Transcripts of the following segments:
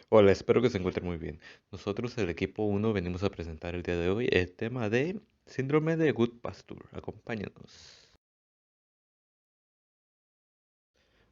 Hola, espero que se encuentren muy bien. Nosotros, el equipo uno, venimos a presentar el día de hoy el tema de síndrome de Good Pasture. Acompáñanos.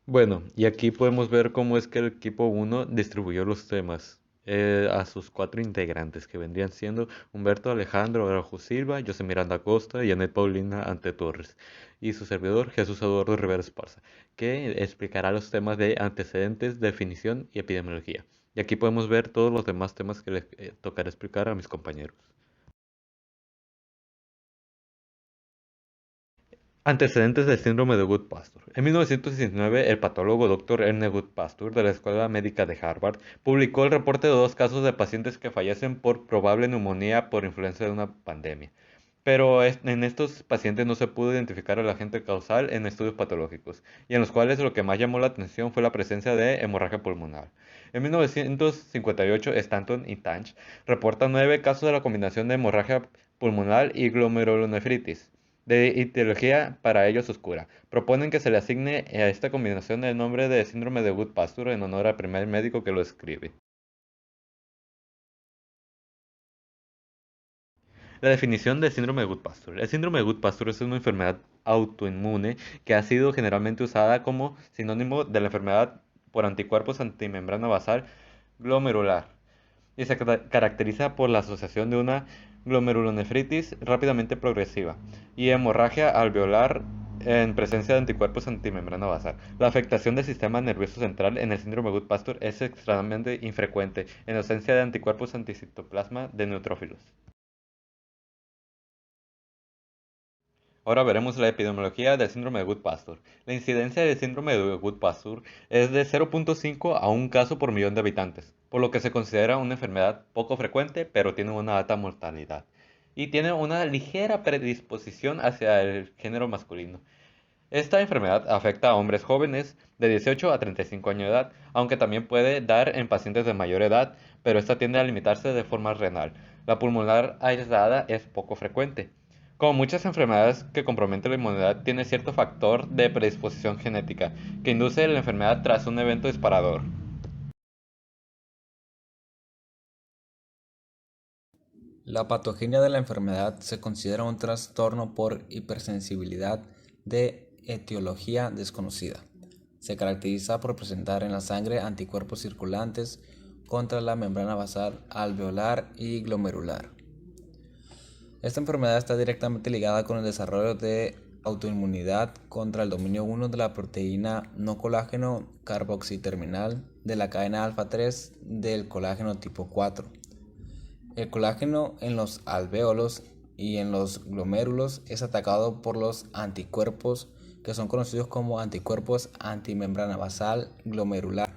Bueno, y aquí podemos ver cómo es que el equipo uno distribuyó los temas a sus cuatro integrantes, que vendrían siendo Humberto Alejandro Araujo Silva, José Miranda Costa y Anet Paulina Ante Torres, y su servidor Jesús Eduardo Rivera Esparza, que explicará los temas de antecedentes, definición y epidemiología. Y aquí podemos ver todos los demás temas que les tocará explicar a mis compañeros. Antecedentes del síndrome de Good-Pasture. En 1919, el patólogo Dr. Ernest Good-Pasture de la Escuela Médica de Harvard publicó el reporte de dos casos de pacientes que fallecen por probable neumonía por influencia de una pandemia. Pero en estos pacientes no se pudo identificar el agente causal en estudios patológicos, y en los cuales lo que más llamó la atención fue la presencia de hemorragia pulmonar. En 1958, Stanton y Tanch reportan 9 casos de la combinación de hemorragia pulmonar y glomerulonefritis de etiología para ellos oscura. Proponen que se le asigne a esta combinación el nombre de síndrome de Good-Pasture en honor al primer médico que lo escribe. La definición del síndrome de Good-Pasture. El síndrome de Good-Pasture es una enfermedad autoinmune que ha sido generalmente usada como sinónimo de la enfermedad por anticuerpos antimembrana basal glomerular y se caracteriza por la asociación de una glomerulonefritis rápidamente progresiva y hemorragia alveolar en presencia de anticuerpos antimembrana basal. La afectación del sistema nervioso central en el síndrome de Good-Pasture es extremadamente infrecuente en ausencia de anticuerpos anticitoplasma de neutrófilos. Ahora veremos la epidemiología del síndrome de Good-Pasture. La incidencia del síndrome de Good-Pasture es de 0.5 a 1 caso por millón de habitantes, por lo que se considera una enfermedad poco frecuente, pero tiene una alta mortalidad. Y tiene una ligera predisposición hacia el género masculino. Esta enfermedad afecta a hombres jóvenes de 18 a 35 años de edad, aunque también puede dar en pacientes de mayor edad, pero esta tiende a limitarse de forma renal. La pulmonar aislada es poco frecuente. Como muchas enfermedades que comprometen la inmunidad, tiene cierto factor de predisposición genética que induce la enfermedad tras un evento disparador. La patogenia de la enfermedad se considera un trastorno por hipersensibilidad de etiología desconocida. Se caracteriza por presentar en la sangre anticuerpos circulantes contra la membrana basal alveolar y glomerular. Esta enfermedad está directamente ligada con el desarrollo de autoinmunidad contra el dominio 1 de la proteína no colágeno carboxiterminal de la cadena alfa 3 del colágeno tipo 4. El colágeno en los alvéolos y en los glomérulos es atacado por los anticuerpos que son conocidos como anticuerpos antimembrana basal glomerular.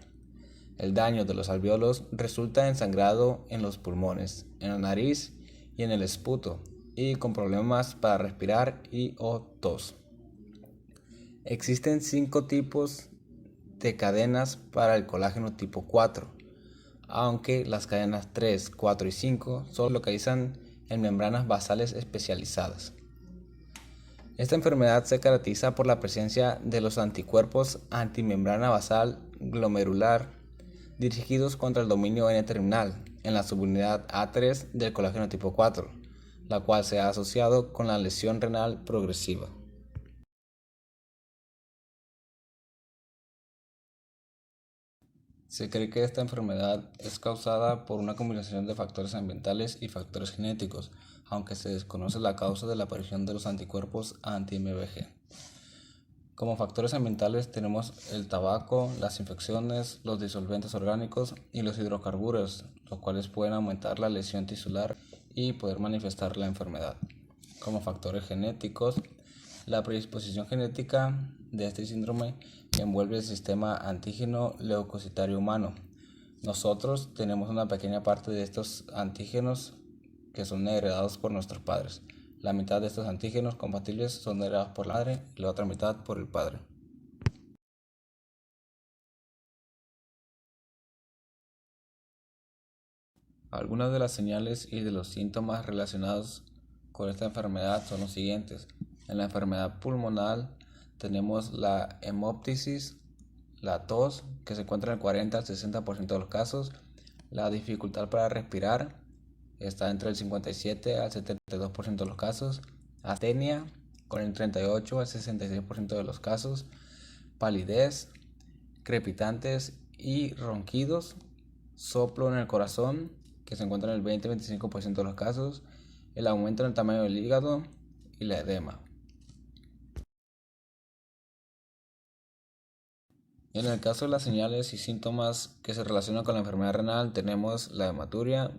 El daño de los alvéolos resulta en sangrado en los pulmones, en la nariz y en el esputo, y con problemas para respirar y o tos. Existen 5 tipos de cadenas para el colágeno tipo 4, aunque las cadenas 3, 4 y 5 solo localizan en membranas basales especializadas. Esta enfermedad se caracteriza por la presencia de los anticuerpos antimembrana basal glomerular dirigidos contra el dominio N-terminal en la subunidad A3 del colágeno tipo 4, la cual se ha asociado con la lesión renal progresiva. Se cree que esta enfermedad es causada por una combinación de factores ambientales y factores genéticos, aunque se desconoce la causa de la aparición de los anticuerpos anti-MBG. Como factores ambientales tenemos el tabaco, las infecciones, los disolventes orgánicos y los hidrocarburos, los cuales pueden aumentar la lesión tisular y poder manifestar la enfermedad. Como factores genéticos, la predisposición genética de este síndrome envuelve el sistema antígeno leucocitario humano. Nosotros tenemos una pequeña parte de estos antígenos que son heredados por nuestros padres. La mitad de estos antígenos compatibles son heredados por la madre y la otra mitad por el padre. Algunas de las señales y de los síntomas relacionados con esta enfermedad son los siguientes. En la enfermedad pulmonar tenemos la hemoptisis, la tos, que se encuentra en el 40 al 60% de los casos, La dificultad para respirar está entre el 57 al 72% de los casos. Astenia con el 38 al 66% de los casos. Palidez, crepitantes y ronquidos. Soplo en el corazón, que se encuentra en el 20-25% de los casos. El aumento en el tamaño del hígado y la edema. En el caso de las señales y síntomas que se relacionan con la enfermedad renal, tenemos la hematuria,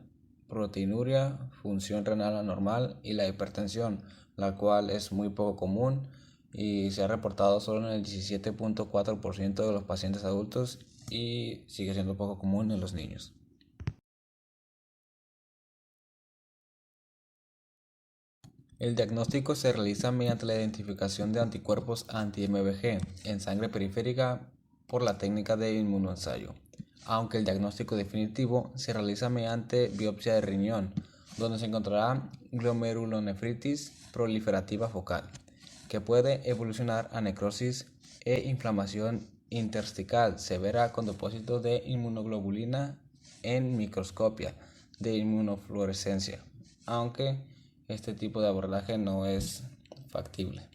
proteinuria, función renal anormal y la hipertensión, la cual es muy poco común y se ha reportado solo en el 17.4% de los pacientes adultos y sigue siendo poco común en los niños. El diagnóstico se realiza mediante la identificación de anticuerpos anti-MVG en sangre periférica por la técnica de inmunoensayo, aunque el diagnóstico definitivo se realiza mediante biopsia de riñón, donde se encontrará glomerulonefritis proliferativa focal, que puede evolucionar a necrosis e inflamación intersticial severa con depósitos de inmunoglobulina en microscopia de inmunofluorescencia, aunque este tipo de abordaje no es factible.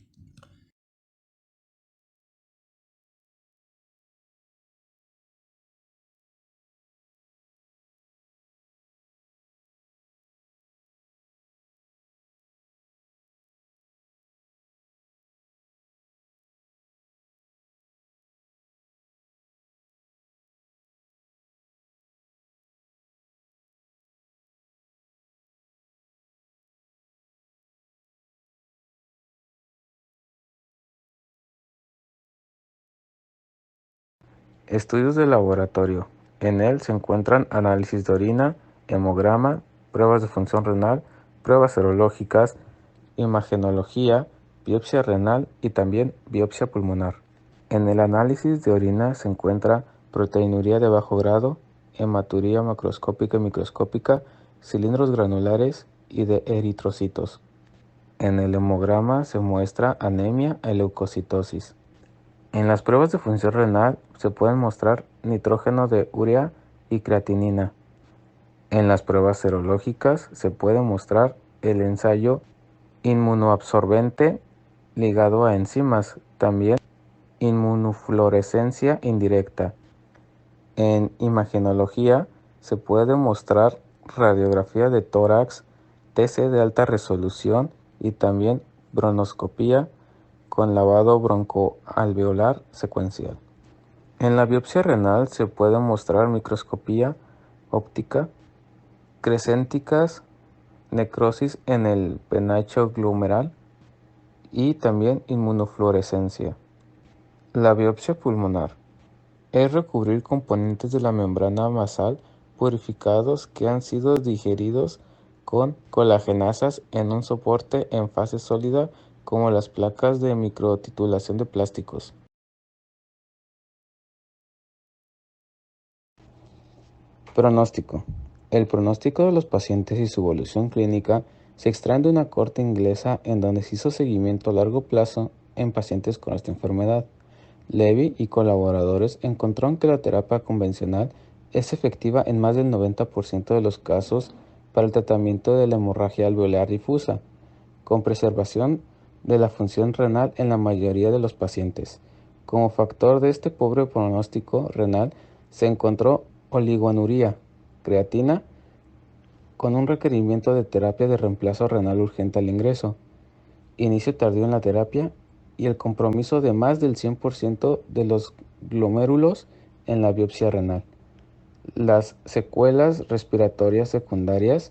Estudios de laboratorio. En él se encuentran análisis de orina, hemograma, pruebas de función renal, pruebas serológicas, imagenología, biopsia renal y también biopsia pulmonar. En el análisis de orina se encuentra proteinuria de bajo grado, hematuria macroscópica y microscópica, cilindros granulares y de eritrocitos. En el hemograma se muestra anemia e leucocitosis. En las pruebas de función renal se pueden mostrar nitrógeno de urea y creatinina. En las pruebas serológicas se puede mostrar el ensayo inmunoabsorbente ligado a enzimas, también inmunofluorescencia indirecta. En imagenología se puede mostrar radiografía de tórax, TC de alta resolución y también bronoscopía con lavado broncoalveolar secuencial. En la biopsia renal se puede mostrar microscopía óptica, crescénticas, necrosis en el penacho glomeral y también inmunofluorescencia. La biopsia pulmonar es recubrir componentes de la membrana basal purificados que han sido digeridos con colagenasas en un soporte en fase sólida como las placas de microtitulación de plásticos. Pronóstico. El pronóstico de los pacientes y su evolución clínica se extraen de una corte inglesa en donde se hizo seguimiento a largo plazo en pacientes con esta enfermedad. Levy y colaboradores encontraron que la terapia convencional es efectiva en más del 90% de los casos para el tratamiento de la hemorragia alveolar difusa, con preservación de la función renal en la mayoría de los pacientes. Como factor de este pobre pronóstico renal se encontró oligonuria, creatina, con un requerimiento de terapia de reemplazo renal urgente al ingreso, inicio tardío en la terapia y el compromiso de más del 100% de los glomérulos en la biopsia renal. Las secuelas respiratorias secundarias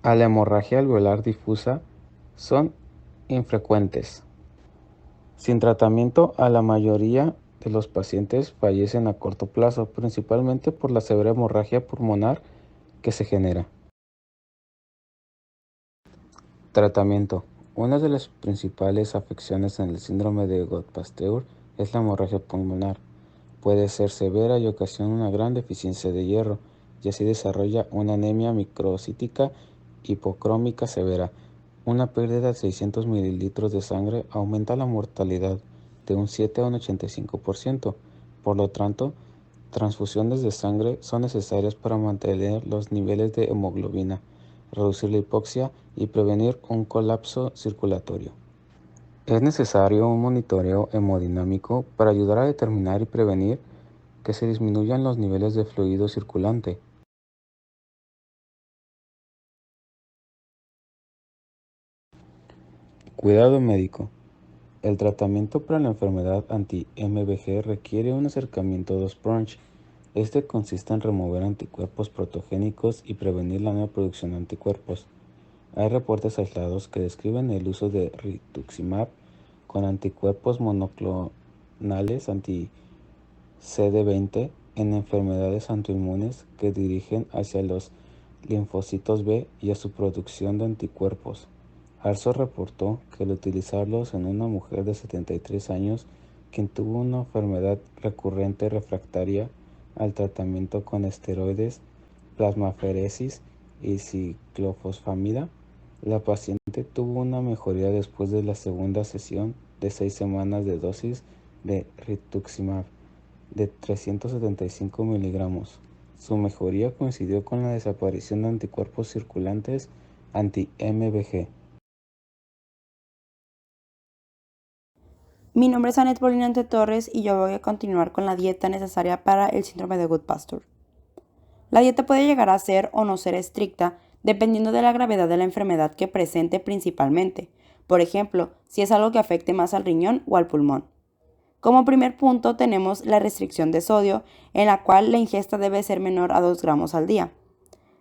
a la hemorragia alveolar difusa son infrecuentes. Sin tratamiento, a la mayoría de los pacientes fallecen a corto plazo, principalmente por la severa hemorragia pulmonar que se genera. Tratamiento. Una de las principales afecciones en el síndrome de Gott-Pasteur es la hemorragia pulmonar. Puede ser severa y ocasiona una gran deficiencia de hierro, y así desarrolla una anemia microcítica hipocrómica severa. Una pérdida de 600 mililitros de sangre aumenta la mortalidad de un 7 a un 85%. Por lo tanto, transfusiones de sangre son necesarias para mantener los niveles de hemoglobina, reducir la hipoxia y prevenir un colapso circulatorio. Es necesario un monitoreo hemodinámico para ayudar a determinar y prevenir que se disminuyan los niveles de fluido circulante. Cuidado médico. El tratamiento para la enfermedad anti-MVG requiere un acercamiento 2-pronged. Este consiste en remover anticuerpos protogénicos y prevenir la nueva producción de anticuerpos. Hay reportes aislados que describen el uso de rituximab con anticuerpos monoclonales anti-CD20 en enfermedades autoinmunes que dirigen hacia los linfocitos B y a su producción de anticuerpos. Arso reportó que al utilizarlos en una mujer de 73 años quien tuvo una enfermedad recurrente refractaria al tratamiento con esteroides, plasmaferesis y ciclofosfamida, la paciente tuvo una mejoría después de la segunda sesión de 6 semanas de dosis de rituximab de 375 miligramos. Su mejoría coincidió con la desaparición de anticuerpos circulantes anti-MVG. Mi nombre es Anet Bolinante Torres y yo voy a continuar con la dieta necesaria para el síndrome de Goodpasture. La dieta puede llegar a ser o no ser estricta dependiendo de la gravedad de la enfermedad que presente principalmente. Por ejemplo, si es algo que afecte más al riñón o al pulmón. Como primer punto tenemos la restricción de sodio, en la cual la ingesta debe ser menor a 2 gramos al día.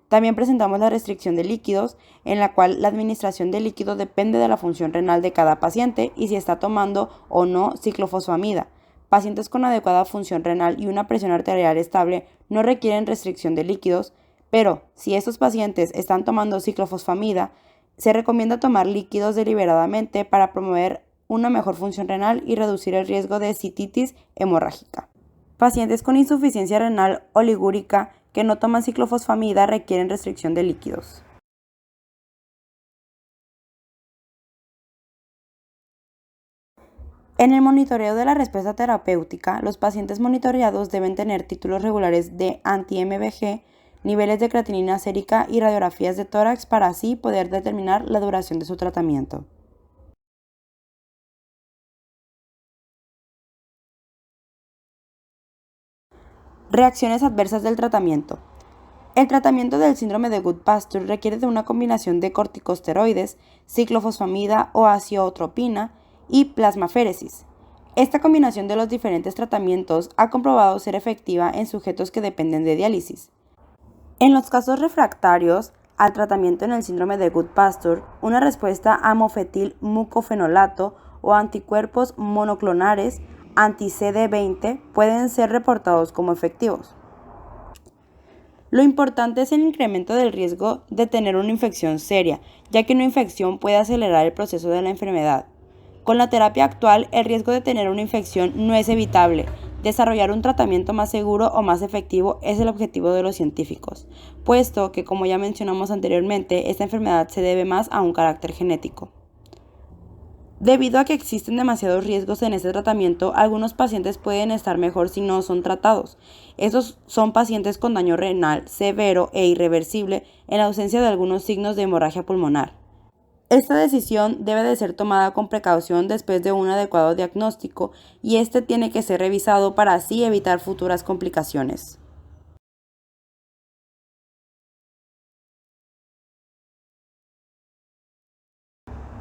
También presentamos la restricción de líquidos, en la cual la administración de líquido depende de la función renal de cada paciente y si está tomando o no ciclofosfamida. Pacientes con adecuada función renal y una presión arterial estable no requieren restricción de líquidos, pero si estos pacientes están tomando ciclofosfamida, se recomienda tomar líquidos deliberadamente para promover una mejor función renal y reducir el riesgo de cititis hemorrágica. Pacientes con insuficiencia renal oligúrica que no toman ciclofosfamida requieren restricción de líquidos. En el monitoreo de la respuesta terapéutica, los pacientes monitoreados deben tener títulos regulares de anti-MVG, niveles de creatinina sérica y radiografías de tórax para así poder determinar la duración de su tratamiento. Reacciones adversas del tratamiento. El tratamiento del síndrome de Goodpasture requiere de una combinación de corticosteroides, ciclofosfamida o aciotropina y plasmaféresis. Esta combinación de los diferentes tratamientos ha comprobado ser efectiva en sujetos que dependen de diálisis. En los casos refractarios al tratamiento en el síndrome de Goodpasture, una respuesta a mofetil mucofenolato o anticuerpos monoclonales anti-CD20 pueden ser reportados como efectivos. Lo importante es el incremento del riesgo de tener una infección seria, ya que una infección puede acelerar el proceso de la enfermedad. Con la terapia actual, el riesgo de tener una infección no es evitable. Desarrollar un tratamiento más seguro o más efectivo es el objetivo de los científicos, puesto que, como ya mencionamos anteriormente, esta enfermedad se debe más a un carácter genético. Debido a que existen demasiados riesgos en este tratamiento, algunos pacientes pueden estar mejor si no son tratados. Estos son pacientes con daño renal severo e irreversible en ausencia de algunos signos de hemorragia pulmonar. Esta decisión debe de ser tomada con precaución después de un adecuado diagnóstico y este tiene que ser revisado para así evitar futuras complicaciones.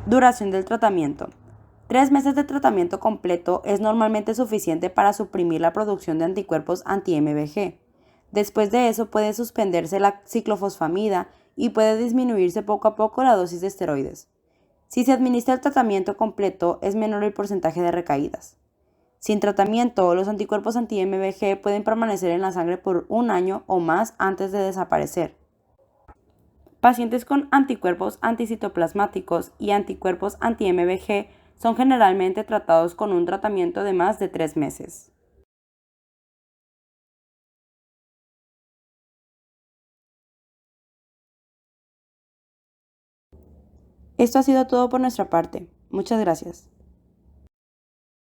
Duración del tratamiento. 3 meses de tratamiento completo es normalmente suficiente para suprimir la producción de anticuerpos anti-MVG. Después de eso puede suspenderse la ciclofosfamida y puede disminuirse poco a poco la dosis de esteroides. Si se administra el tratamiento completo es menor el porcentaje de recaídas. Sin tratamiento, los anticuerpos anti-MVG pueden permanecer en la sangre por 1 año o más antes de desaparecer. Pacientes con anticuerpos anticitoplasmáticos y anticuerpos anti-MVG son generalmente tratados con un tratamiento de más de 3 meses. Esto ha sido todo por nuestra parte. Muchas gracias.